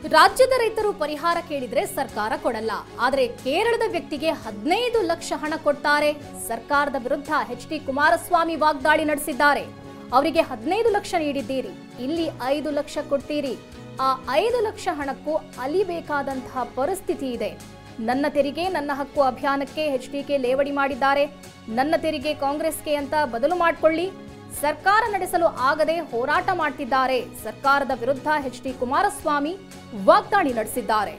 ರಾಜ್ಯದ ರೈತರು ಪರಿಹಾರ ಕೇಳಿದ್ರೆ ಸರ್ಕಾರ ಕೊಡಲ್ಲ, ಆದರೆ ಕೇರಳದ ವ್ಯಕ್ತಿಗೆ 15 ಲಕ್ಷ ಹಣ ಕೊಡ್ತಾರೆ. ಸರ್ಕಾರದ ವಿರುದ್ಧ ಎಚ್.ಡಿ. ಕುಮಾರಸ್ವಾಮಿ ವಾಗ್ದಾಳಿ ನಡೆಸಿದ್ದಾರೆ. ಅವರಿಗೆ 15 ಲಕ್ಷ ನೀಡಿದ್ದೀರಿ, ಇಲ್ಲಿ 5 ಲಕ್ಷ ಕೊಡ್ತೀರಿ. ಆ 5 ಲಕ್ಷ ಹಣಕ್ಕೂ ಅಲಿಬೇಕಾದಂತಹ ಪರಿಸ್ಥಿತಿ ಇದೆ. ನನ್ನ ತೆರಿಗೆ ನನ್ನ ಹಕ್ಕು ಅಭಿಯಾನಕ್ಕೆ ಎಚ್.ಡಿ.ಕೆ ಲೇವಡಿ ಮಾಡಿದ್ದಾರೆ. ನನ್ನ ತೆರಿಗೆ ಕಾಂಗ್ರೆಸ್ಗೆ ಅಂತ ಬದಲು ಮಾಡಿಕೊಳ್ಳಿ. ಸರ್ಕಾರ ನಡೆಸಲು ಆಗದೆ ಹೋರಾಟ ಮಾಡ್ತಿದ್ದಾರೆ. ಸರ್ಕಾರದ ವಿರುದ್ಧ ಎಚ್.ಡಿ. ಕುಮಾರಸ್ವಾಮಿ ವಾಗ್ದಾಳಿ ನಡೆಸಿದ್ದಾರೆ.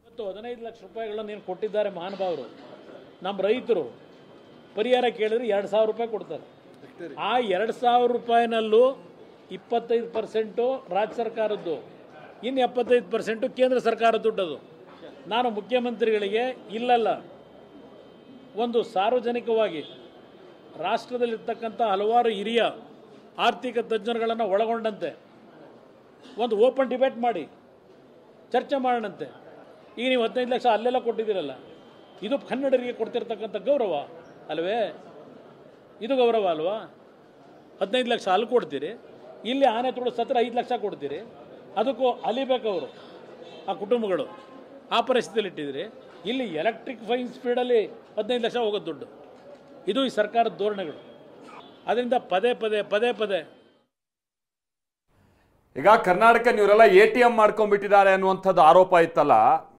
15 ಲಕ್ಷ ರೂಪಾಯಿಗಳನ್ನು ನೀನು ಕೊಟ್ಟಿದ್ದಾರೆ ಮಹಾನುಭಾವರು. ನಮ್ಮ ರೈತರು ಪರಿಹಾರ ಕೇಳಿದ್ರೆ 2,000 ರೂಪಾಯಿ ಕೊಡ್ತಾರೆ. ಆ 2,000 ರೂಪಾಯಿನಲ್ಲೂ 25% ರಾಜ್ಯ ಸರ್ಕಾರದ್ದು, ಇನ್ನು 75% ಕೇಂದ್ರ ಸರ್ಕಾರದ ದುಡ್ಡದು. ನಾನು ಮುಖ್ಯಮಂತ್ರಿಗಳಿಗೆ ಇಲ್ಲಲ್ಲ, ಒಂದು ಸಾರ್ವಜನಿಕವಾಗಿ ರಾಷ್ಟ್ರದಲ್ಲಿರ್ತಕ್ಕಂಥ ಹಲವಾರು ಹಿರಿಯ ಆರ್ಥಿಕ ತಜ್ಞರುಗಳನ್ನು ಒಳಗೊಂಡಂತೆ ಒಂದು ಓಪನ್ ಡಿಬೇಟ್ ಮಾಡಿ ಚರ್ಚೆ ಮಾಡೋಣಂತೆ. ಈಗ ನೀವು 15 ಲಕ್ಷ ಅಲ್ಲೆಲ್ಲ ಕೊಟ್ಟಿದ್ದೀರಲ್ಲ, ಇದು ಕನ್ನಡರಿಗೆ ಕೊಡ್ತಿರ್ತಕ್ಕಂಥ ಗೌರವ ಅಲ್ವೇ? ಇದು ಗೌರವ ಅಲ್ವಾ? 15 ಲಕ್ಷ ಅಲ್ಲಿ ಕೊಡ್ತೀರಿ, ಇಲ್ಲಿ ಆನೆ ತುಳು ಸತ್ರ 5 ಲಕ್ಷ ಕೊಡ್ತೀರಿ. ಅದಕ್ಕೂ ಅಲಿಬೇಕವರು ಆ ಕುಟುಂಬಗಳು. ಆ ಪರಿಸ್ಥಿತಿಯಲ್ಲಿ ಇಟ್ಟಿದ್ದೀರಿ. ಇಲ್ಲಿ ಎಲೆಕ್ಟ್ರಿಕ್ ಫೈನ್ ಸ್ಪೀಡಲ್ಲಿ 15 ಲಕ್ಷ ಹೋಗೋದು ದುಡ್ಡು. ಇದು ಈ ಸರ್ಕಾರದ ಧೋರಣೆಗಳು. ಅದರಿಂದ ಪದೇ ಪದೇ ಈಗ ಕರ್ನಾಟಕ ಇವರೆಲ್ಲ ATM ಮಾಡ್ಕೊಂಡ್ಬಿಟ್ಟಿದ್ದಾರೆ ಅನ್ನುವಂಥದ್ದು ಆರೋಪ ಇತ್ತಲ್ಲ,